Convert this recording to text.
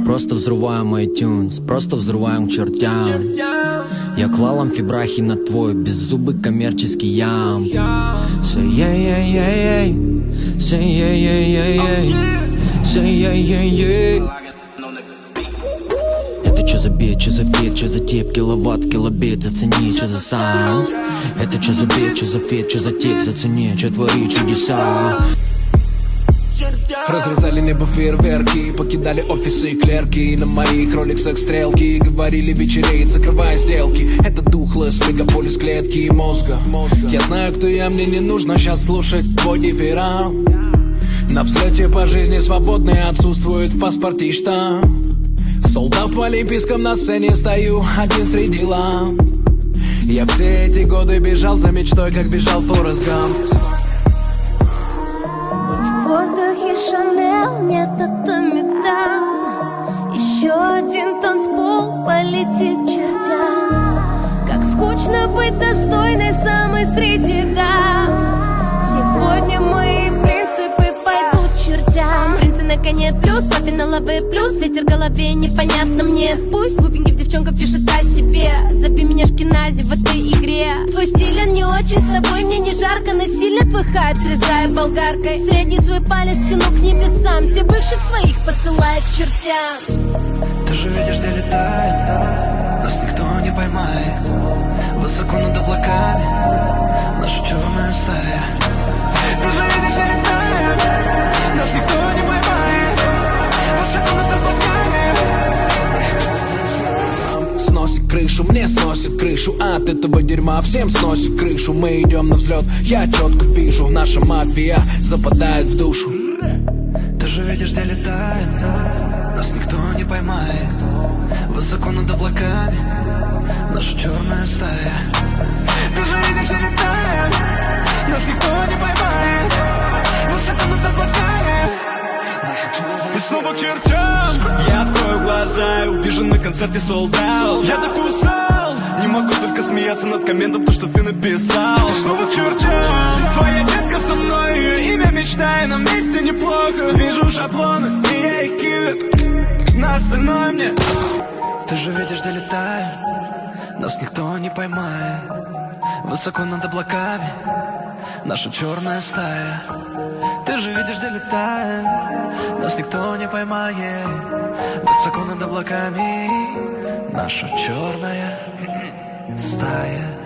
Просто взрываем iTunes, просто взрываем к чертям. Я клал амфибрахи на твой беззубый коммерческий ям. Say yeah, yeah, yeah, yeah. Say yeah, yeah, yeah, yeah. Say yeah, yeah, yeah. Это чё за бит, чё за фит, чё за тип, киловатт, килобит, зацени, чё за саунд. Это чё за бит, чё за фит, чё за тип, зацени, чё твори чудеса. Разрезали небо фейерверки, покидали офисы и клерки. На моих роликсах стрелки, говорили вечереет, закрывая сделки. Это духлess, мегаполис клетки и мозга. Я знаю, кто я, мне не нужно сейчас слушать твой дифферам. На взлете по жизни свободный, отсутствует в паспорте штамп. Солдат в олимпийском, на сцене стою один среди ламп. Я все эти годы бежал за мечтой, как бежал Форест Гамп. В воздухе Шанель, нет, это металл. Еще один танцпол полетит чертям. Как скучно быть достойной самой среди дам. Сегодня мои принципы пойдут чертям. Принцы на коне плюс, папе на лаве плюс. Ветер в голове, непонятно мне. Пусть глупеньких девчонков пишет о себе. Забей меня шкинази в этой игре. Твой стиль, он не очень с тобой, мне не жарко. Насильно твой хайп, срезая болгаркой. Средний свой палец тяну к небесам. Все бывших своих посылает к чертям. Ты же видишь, где летаем, нас никто не поймает. Высоко над облаками наша черная стая. Ты же видишь, где летаем, нас никто не поймает. Высоко над облаками. Сносит крышу, мне сносит крышу. От этого дерьма всем сносит крышу. Мы идем на взлет, я четко вижу. Наша мафия западает в душу. Ты же видишь, где летаем, нас никто не поймает. Высоко над облаками наша черная стая. Ты же видишь, где летаем, нас никто не поймает. Высоко над облаками. И снова к чертям. Я открою глаза и увижу на концерте sold out. Я так устал, не могу только смеяться над комментом, то, что ты написал. И снова к чертям. Твоя детка со мной, ее имя мечта, и нам вместе неплохо. Вижу шаблоны, и я их кидаю. На остальное мне. Ты же видишь, где летаем, нас никто не поймает. Высоко над облаками наша черная стая. Ты же видишь, где летаем, нас никто не поймает. Высоко над облаками наша черная стая.